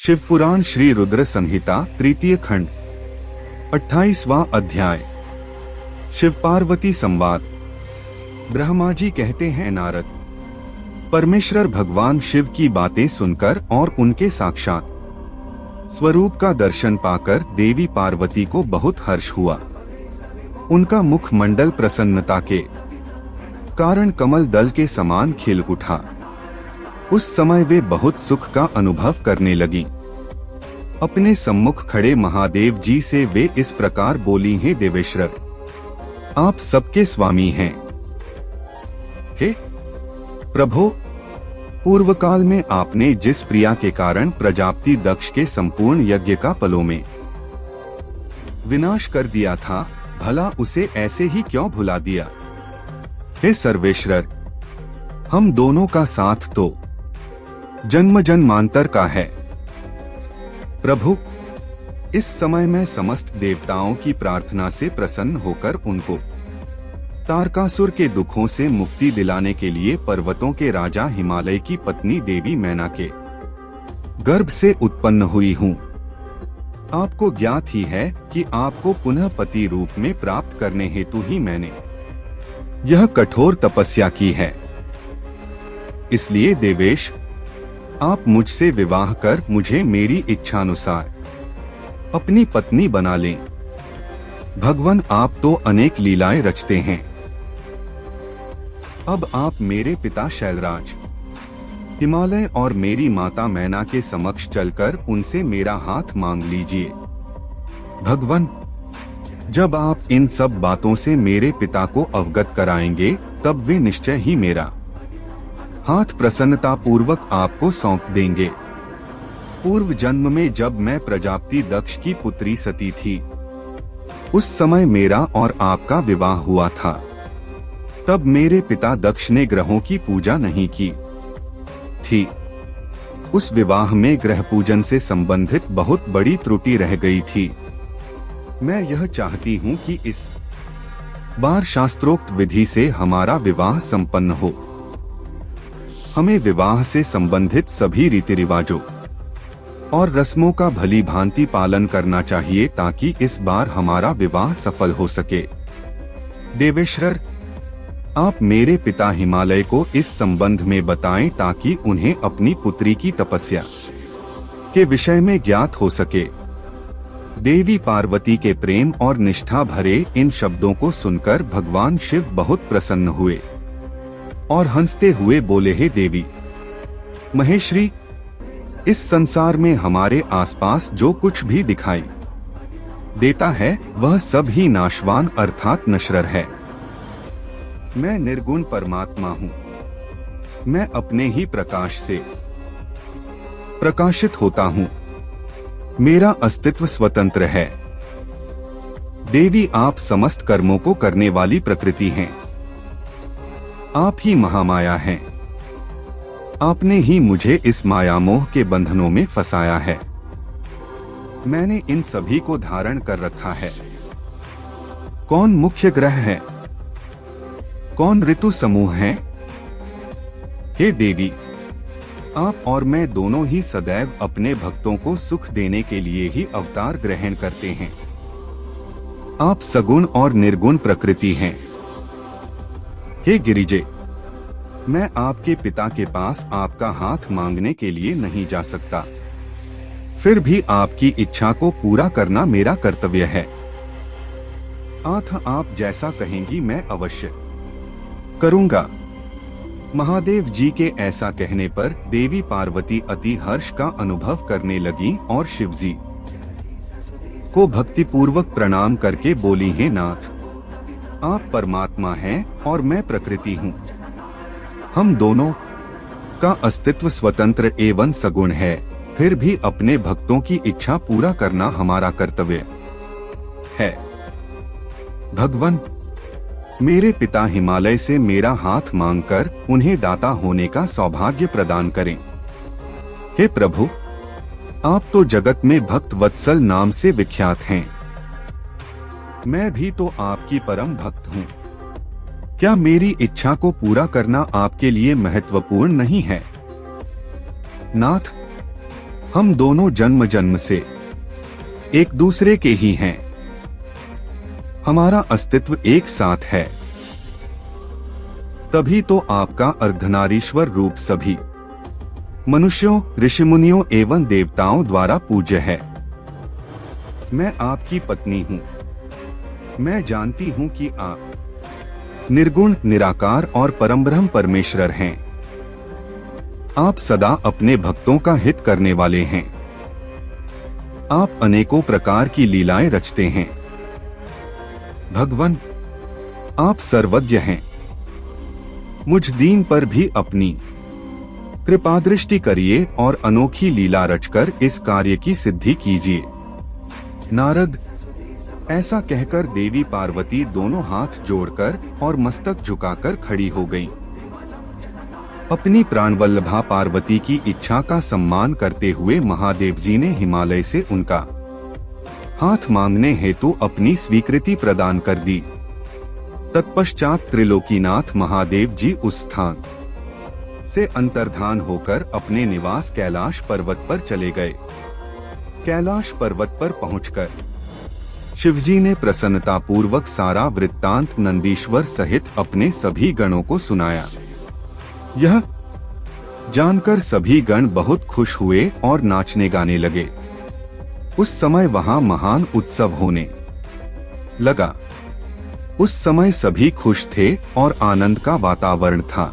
शिवपुराण श्री रुद्र संहिता तृतीय खंड 28वां अध्याय। शिव पार्वती संवाद। ब्रह्मा जी कहते हैं, नारद, परमेश्वर भगवान शिव की बातें सुनकर और उनके साक्षात स्वरूप का दर्शन पाकर देवी पार्वती को बहुत हर्ष हुआ। उनका मुख मंडल प्रसन्नता के कारण कमल दल के समान खिल उठा। उस समय वे बहुत सुख का अनुभव करने लगी। अपने सम्मुख खड़े महादेव जी से वे इस प्रकार बोली हैं, देवेश्वर, आप सबके स्वामी हैं। हे प्रभो, पूर्व काल में आपने जिस प्रिया के कारण प्रजापति दक्ष के संपूर्ण यज्ञ का पलों में विनाश कर दिया था, भला उसे ऐसे ही क्यों भुला दिया? हे सर्वेश्वर, हम दोनों का साथ तो जन्म जन्मांतर का है। प्रभु, इस समय मैं समस्त देवताओं की प्रार्थना से प्रसन्न होकर उनको तारकासुर के दुखों से मुक्ति दिलाने के लिए पर्वतों के राजा हिमालय की पत्नी देवी मैना के गर्भ से उत्पन्न हुई हूँ। आपको ज्ञात ही है कि आपको पुनः पति रूप में प्राप्त करने हेतु ही मैंने यह कठोर तपस्या की है। इसलिए देवेश, आप मुझसे विवाह कर मुझे मेरी इच्छानुसार अपनी पत्नी बना लें। भगवान, आप तो अनेक लीलाएं रचते हैं। अब आप मेरे पिता शैलराज हिमालय और मेरी माता मैना के समक्ष चलकर उनसे मेरा हाथ मांग लीजिए। भगवान, जब आप इन सब बातों से मेरे पिता को अवगत कराएंगे, तब वे निश्चय ही मेरा हाथ प्रसन्नता पूर्वक आपको सौंप देंगे। पूर्व जन्म में जब मैं प्रजापति दक्ष की पुत्री सती थी, उस समय मेरा और आपका विवाह हुआ था। तब मेरे पिता दक्ष ने ग्रहों की पूजा नहीं की थी। उस विवाह में ग्रह पूजन से संबंधित बहुत बड़ी त्रुटि रह गई थी। मैं यह चाहती हूँ कि इस बार शास्त्रोक्त विधि से हमारा विवाह संपन्न हो। हमें विवाह से संबंधित सभी रीति रिवाजों और रस्मों का भली भांति पालन करना चाहिए, ताकि इस बार हमारा विवाह सफल हो सके। देवेश्वर, आप मेरे पिता हिमालय को इस संबंध में बताएं, ताकि उन्हें अपनी पुत्री की तपस्या के विषय में ज्ञात हो सके। देवी पार्वती के प्रेम और निष्ठा भरे इन शब्दों को सुनकर भगवान शिव बहुत प्रसन्न हुए और हंसते हुए बोले, हे देवी महेश्वरी, इस संसार में हमारे आसपास जो कुछ भी दिखाई देता है, वह सब ही नाशवान अर्थात नश्वर है। मैं निर्गुण परमात्मा हूँ। मैं अपने ही प्रकाश से प्रकाशित होता हूँ। मेरा अस्तित्व स्वतंत्र है। देवी, आप समस्त कर्मों को करने वाली प्रकृति हैं। आप ही महामाया हैं। आपने ही मुझे इस माया मोह के बंधनों में फंसाया है। मैंने इन सभी को धारण कर रखा है। कौन मुख्य ग्रह है, कौन ऋतु समूह है? हे देवी, आप और मैं दोनों ही सदैव अपने भक्तों को सुख देने के लिए ही अवतार ग्रहण करते हैं। आप सगुण और निर्गुण प्रकृति हैं। हे गिरिजे, मैं आपके पिता के पास आपका हाथ मांगने के लिए नहीं जा सकता। फिर भी आपकी इच्छा को पूरा करना मेरा कर्तव्य है। आप जैसा कहेंगी मैं अवश्य करूंगा। महादेव जी के ऐसा कहने पर देवी पार्वती अति हर्ष का अनुभव करने लगी और शिवजी को भक्तिपूर्वक प्रणाम करके बोली, हे नाथ, आप परमात्मा हैं और मैं प्रकृति हूँ। हम दोनों का अस्तित्व स्वतंत्र एवं सगुण है। फिर भी अपने भक्तों की इच्छा पूरा करना हमारा कर्तव्य है। भगवान, मेरे पिता हिमालय से मेरा हाथ मांगकर उन्हें दाता होने का सौभाग्य प्रदान करें। हे प्रभु, आप तो जगत में भक्त वत्सल नाम से विख्यात हैं। मैं भी तो आपकी परम भक्त हूँ। क्या मेरी इच्छा को पूरा करना आपके लिए महत्वपूर्ण नहीं है? नाथ, हम दोनों जन्म जन्म से एक दूसरे के ही हैं। हमारा अस्तित्व एक साथ है। तभी तो आपका अर्धनारीश्वर रूप सभी मनुष्यों, ऋषिमुनियों एवं देवताओं द्वारा पूज्य है। मैं आपकी पत्नी हूँ। मैं जानती हूँ कि आप निर्गुण, निराकार और परमब्रह्म परमेश्वर हैं। आप सदा अपने भक्तों का हित करने वाले हैं। आप अनेकों प्रकार की लीलाएं रचते हैं। भगवान, आप सर्वज्ञ हैं। मुझ दीन पर भी अपनी कृपा दृष्टि करिए और अनोखी लीला रचकर इस कार्य की सिद्धि कीजिए। नारद, ऐसा कहकर देवी पार्वती दोनों हाथ जोड़कर और मस्तक झुकाकर खड़ी हो गईं। अपनी प्राणवल्लभा पार्वती की इच्छा का सम्मान करते हुए महादेव जी ने हिमालय से उनका हाथ मांगने हेतु अपनी स्वीकृति प्रदान कर दी। तत्पश्चात त्रिलोकीनाथ महादेव जी उस स्थान से अंतर्धान होकर अपने निवास कैलाश पर्वत पर चले गए। कैलाश पर्वत पर पहुंचकर शिवजी ने प्रसन्नता पूर्वक सारा वृत्तांत नंदीश्वर सहित अपने सभी गणों को सुनाया। यह जानकर सभी गण बहुत खुश हुए और नाचने गाने लगे। उस समय वहां महान उत्सव होने लगा। उस समय सभी खुश थे और आनंद का वातावरण था।